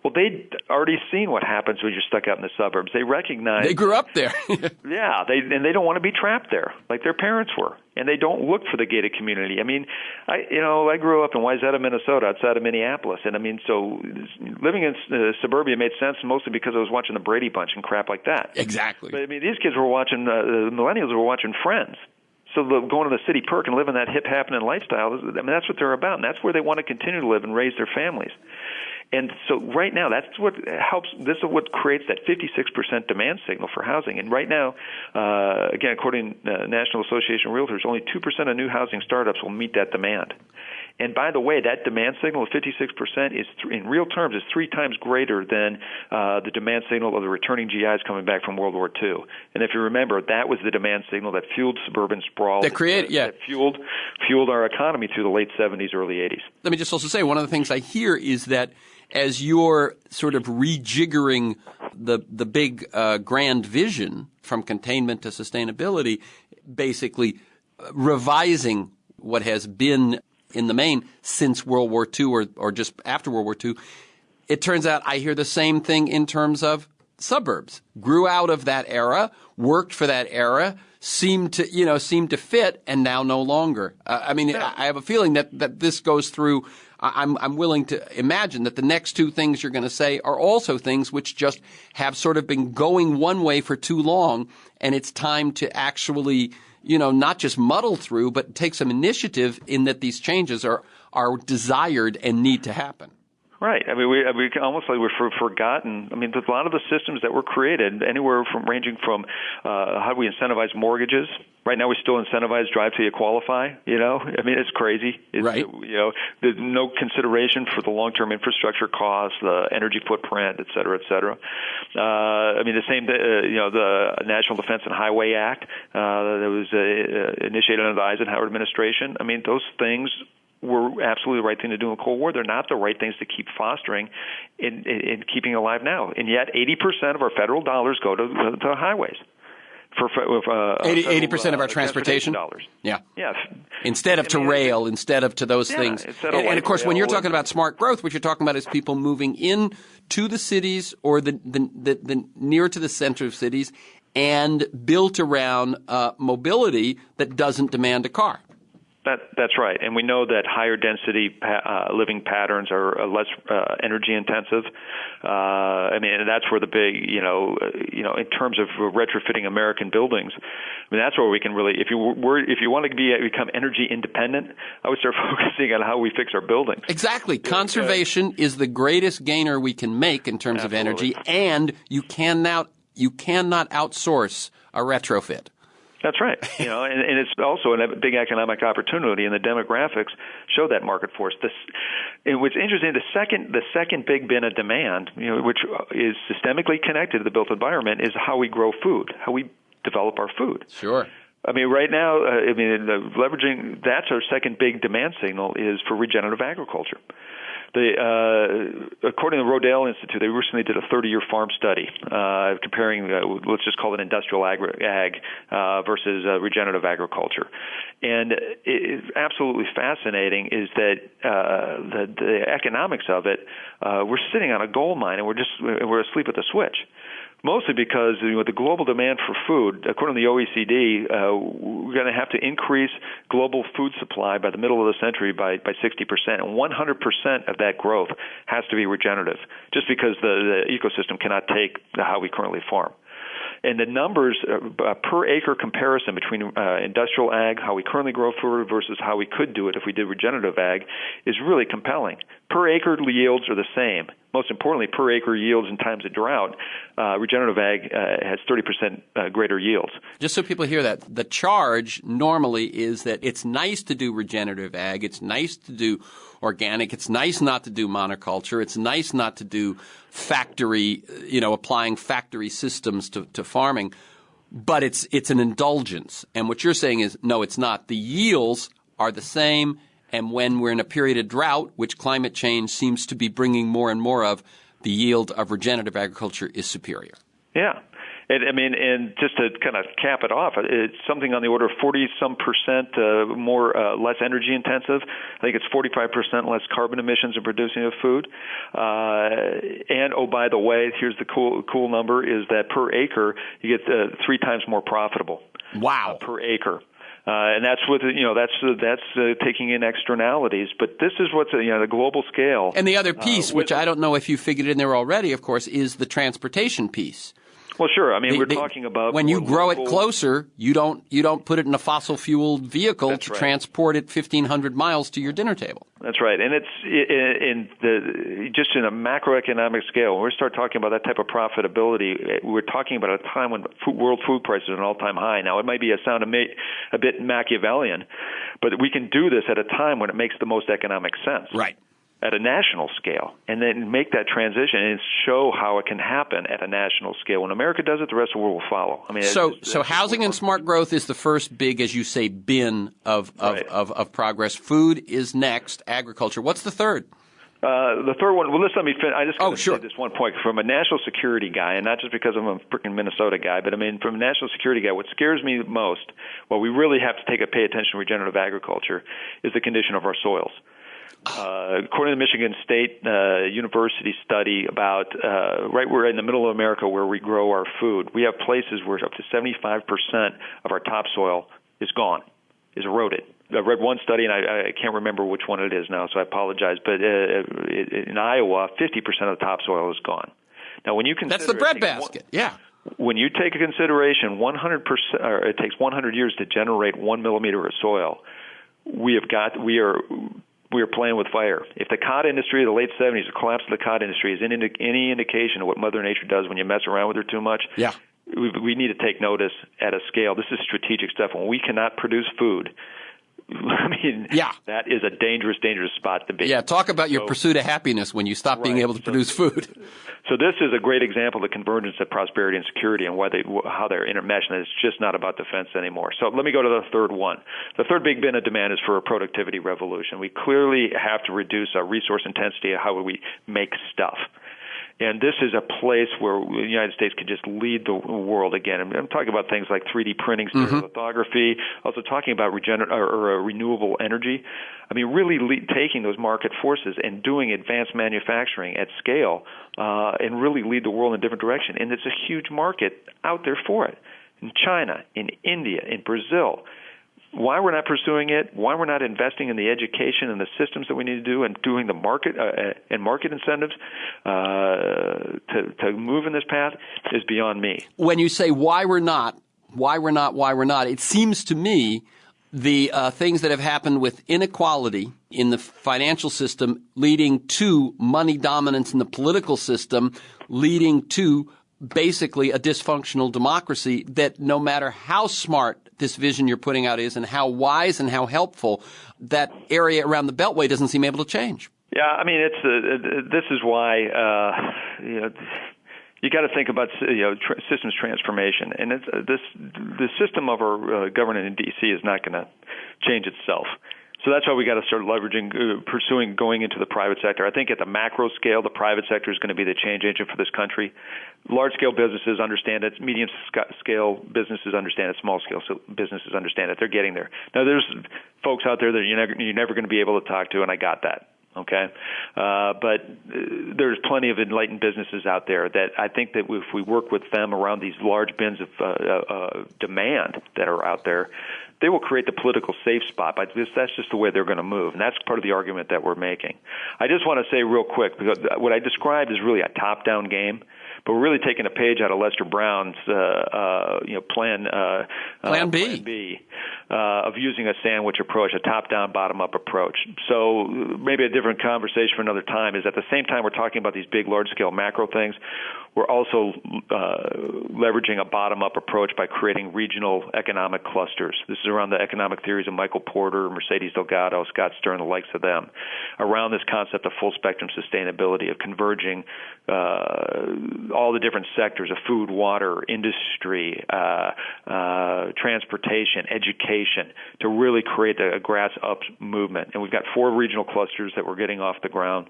Well, they'd already seen what happens when you're stuck out in the suburbs. They recognize they grew up there. Yeah, they don't want to be trapped there like their parents were, and they don't look for the gated community. I mean, I grew up in Wayzata, Minnesota, outside of Minneapolis, and I mean, so living in suburbia made sense mostly because I was watching the Brady Bunch and crap like that. Exactly. But I mean, these kids were watching the millennials were watching Friends. So going to the city perk and living that hip happening lifestyle, I mean, that's what they're about, and that's where they want to continue to live and raise their families. And so right now, that's what helps. This is what creates that 56% demand signal for housing. And right now, again, according to the National Association of Realtors, only 2% of new housing startups will meet that demand. And by the way, that demand signal of 56% is, in real terms, is 3 times greater than the demand signal of the returning GIs coming back from World War II. And if you remember, that was the demand signal that fueled suburban sprawl. That fueled our economy through the late 70s, early 80s. Let me just also say, one of the things I hear is that as you're sort of rejiggering the big grand vision from containment to sustainability, basically revising what has been in the main since World War II or just after World War II, it turns out I hear the same thing in terms of suburbs. Grew out of that era, worked for that era, seemed to fit, and now no longer. I have a feeling that this goes through. I'm willing to imagine that the next two things you're going to say are also things which just have sort of been going one way for too long, and it's time to actually, not just muddle through, but take some initiative in that these changes are desired and need to happen. Right. I mean, we almost like we've forgotten. I mean, there's a lot of the systems that were created, anywhere from ranging from how do we incentivize mortgages. Right now, we still incentivize drive till you qualify. I mean, it's crazy. Right. There's no consideration for the long-term infrastructure costs, the energy footprint, et cetera, et cetera. I mean, the same. The National Defense and Highway Act that was initiated under the Eisenhower administration. I mean, those things were absolutely the right thing to do in the Cold War. They're not the right things to keep fostering in keeping alive now. And yet 80% of our federal dollars go to highways. For 80% of our transportation dollars. Yeah. Yes. Instead of to rail, instead of to those things. And of course, when you're talking about smart growth, what you're talking about is people moving in to the cities or the near to the center of cities and built around mobility that doesn't demand a car. That's right, and we know that higher density living patterns are less energy intensive. And that's where the big, in terms of retrofitting American buildings. I mean, that's where we can really, if you want to become energy independent, I would start focusing on how we fix our buildings. Exactly, conservation is the greatest gainer we can make in terms of energy, and you cannot outsource a retrofit. That's right. And it's also a big economic opportunity, and the demographics show that market force. And what's interesting, the second big bin of demand, which is systemically connected to the built environment, is how we grow food, how we develop our food. Sure. I mean, right now, leveraging, that's our second big demand signal is for regenerative agriculture. According to the Rodale Institute, they recently did a 30-year farm study comparing, let's just call it industrial ag versus regenerative agriculture. And it's absolutely fascinating is that the economics of it, we're sitting on a gold mine and we're asleep at the switch. Mostly because the global demand for food, according to the OECD, we're going to have to increase global food supply by the middle of the century by 60%. And 100% of that growth has to be regenerative, just because the ecosystem cannot take how we currently farm. And the numbers per acre comparison between industrial ag, how we currently grow food, versus how we could do it if we did regenerative ag, is really compelling. Per acre yields are the same. Most importantly, per acre yields in times of drought, regenerative ag has 30% greater yields. Just so people hear that, the charge normally is that it's nice to do regenerative ag, it's nice to do organic, it's nice not to do monoculture, it's nice not to do factory, applying factory systems to farming, but it's an indulgence. And what you're saying is, no, it's not. The yields are the same. And when we're in a period of drought, which climate change seems to be bringing more and more of, the yield of regenerative agriculture is superior. Yeah. And just to kind of cap it off, it's something on the order of 40-some% less energy intensive. I think it's 45% less carbon emissions in producing of food. And, oh, by the way, here's the cool number, is that per acre you get 3 times more profitable. Wow. Per acre. And that's with that's taking in externalities, but this is what's the global scale. And the other piece, which I don't know if you figured in there already, of course, is the transportation piece. Well, sure. I mean, we're talking about when you grow it closer, you don't put it in a fossil fueled vehicle to transport it 1,500 miles to your dinner table. That's right, and it's just in a macroeconomic scale. When we start talking about that type of profitability, we're talking about a time when world food prices are at an all-time high. Now, it might sound a bit Machiavellian, but we can do this at a time when it makes the most economic sense. Right. At a national scale, and then make that transition and show how it can happen at a national scale. When America does it, the rest of the world will follow. I mean, so housing and smart growth is the first big, as you say, bin of progress. Food is next. Agriculture. What's the third? The third one, well, let me finish. I just sure. say this one point from a national security guy, and not just because I'm a freaking Minnesota guy, but I mean from a national security guy, what scares me most, what we really have to pay attention to regenerative agriculture, is the condition of our soils. According to the Michigan State University study about we're in the middle of America where we grow our food, we have places where up to 75% of our topsoil is gone, is eroded. I read one study, and I can't remember which one it is now, so I apologize. But in Iowa, 50% of the topsoil is gone. Now, when you consider that's the breadbasket, yeah. When you take a consideration, 100%, or it takes 100 years to generate 1 millimeter of soil. We are playing with fire. If the cod industry of the late 70s, the collapse of the cod industry, is any indication of what Mother Nature does when you mess around with her too much, yeah. We need to take notice at a scale. This is strategic stuff. When we cannot produce food, I mean, that is a dangerous, dangerous spot to be. Yeah, talk about your pursuit of happiness when you stop being able to produce food. So this is a great example of the convergence of prosperity and security and how they're intermeshed, and it's just not about defense anymore. So let me go to the third one. The third big bin of demand is for a productivity revolution. We clearly have to reduce our resource intensity of how we make stuff. And this is a place where the United States could just lead the world again. I'm talking about things like 3D printing, stereolithography, also talking about renewable energy. I mean, really taking those market forces and doing advanced manufacturing at scale and really lead the world in a different direction. And it's a huge market out there for it. In China, in India, in Brazil. Why we're not pursuing it, why we're not investing in the education and the systems that we need to do and doing the market and market incentives to move in this path is beyond me. When you say why we're not, it seems to me the things that have happened with inequality in the financial system leading to money dominance in the political system, leading to basically a dysfunctional democracy that no matter how smart this vision you're putting out is and how wise and how helpful, that area around the Beltway doesn't seem able to change. Yeah, I mean, this is why you got to think about systems transformation, and the system of our government in D.C. is not going to change itself. So that's why we got to start leveraging, pursuing going into the private sector. I think at the macro scale, the private sector is going to be the change agent for this country. Large-scale businesses understand it. Medium-scale businesses understand it. Small-scale businesses understand it. They're getting there. Now, there's folks out there that you're never going to be able to talk to, and I got that. Okay, but there's plenty of enlightened businesses out there that I think that if we work with them around these large bins of demand that are out there, they will create the political safe spot. But that's just the way they're going to move, and that's part of the argument that we're making. I just want to say real quick, because what I described is really a top-down game, but we're really taking a page out of Lester Brown's Plan B. Of using a sandwich approach, a top-down, bottom-up approach. So maybe a different conversation for another time is at the same time we're talking about these big, large-scale macro things, we're also leveraging a bottom-up approach by creating regional economic clusters. This is around the economic theories of Michael Porter, Mercedes Delgado, Scott Stern, the likes of them, around this concept of full-spectrum sustainability, of converging all the different sectors of food, water, industry, transportation, education, to really create a grass-up movement. And we've got 4 regional clusters that we're getting off the ground.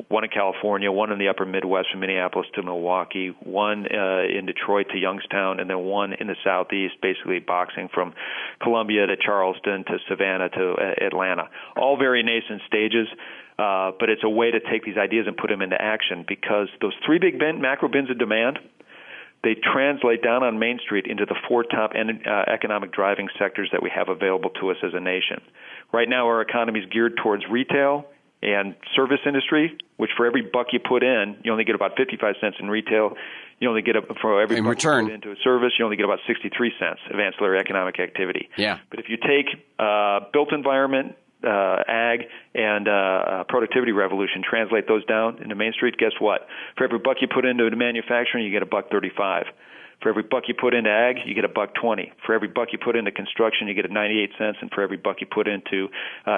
One in California, one in the upper Midwest from Minneapolis to Milwaukee, one in Detroit to Youngstown, and then one in the Southeast, basically boxing from Columbia to Charleston to Savannah to Atlanta. All very nascent stages, but it's a way to take these ideas and put them into action, because those 3 big macro bins of demand, they translate down on Main Street into the 4 top economic driving sectors that we have available to us as a nation. Right now, our economy is geared towards retail and service industry, which for every buck you put in, you only get about 55 cents in retail. You only get for every buck you put into a service, you only get about 63 cents of ancillary economic activity. Yeah. But if you take built environment, ag, and productivity revolution, translate those down into Main Street, guess what? For every buck you put into manufacturing, you get $1.35. For every buck you put into ag, you get $1.20. For every buck you put into construction, you get 98 cents, and for every buck you put into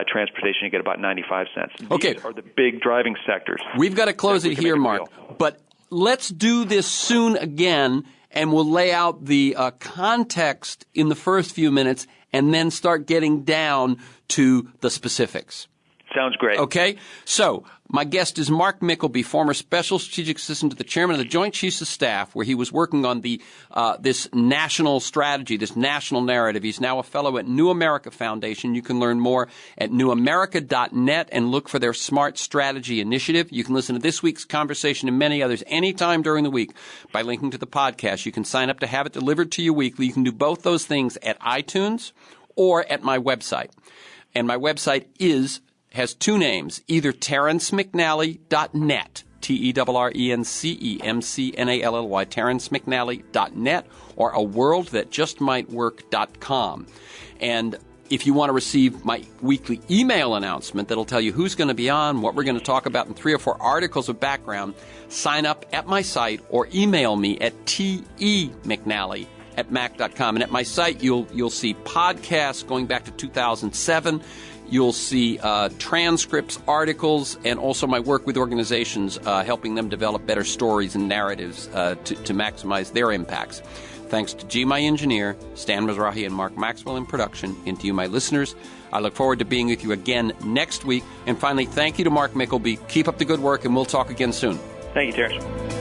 transportation, you get about 95 cents. Okay. These are the big driving sectors. We've got to close it here, Mark. But let's do this soon again, and we'll lay out the context in the first few minutes, and then start getting down to the specifics. Sounds great. Okay. So my guest is Mark Mykleby, former Special Strategic Assistant to the Chairman of the Joint Chiefs of Staff, where he was working on this national strategy, this national narrative. He's now a fellow at New America Foundation. You can learn more at newamerica.net and look for their Smart Strategy Initiative. You can listen to this week's conversation and many others anytime during the week by linking to the podcast. You can sign up to have it delivered to you weekly. You can do both those things at iTunes or at my website. And my website has two names, either TerenceMcNally.net, TerenceMcNally, TerenceMcNally.net, or aworldthatjustmightwork.com. And if you want to receive my weekly email announcement that'll tell you who's going to be on, what we're going to talk about, and 3 or 4 articles of background, sign up at my site or email me at temcnally@mac.com. And at my site, you'll see podcasts going back to 2007. You'll see transcripts, articles, and also my work with organizations helping them develop better stories and narratives to maximize their impacts. Thanks to G, my engineer, Stan Mizrahi, and Mark Maxwell in production, and to you, my listeners. I look forward to being with you again next week. And finally, thank you to Mark Mykleby. Keep up the good work, and we'll talk again soon. Thank you, Terrence.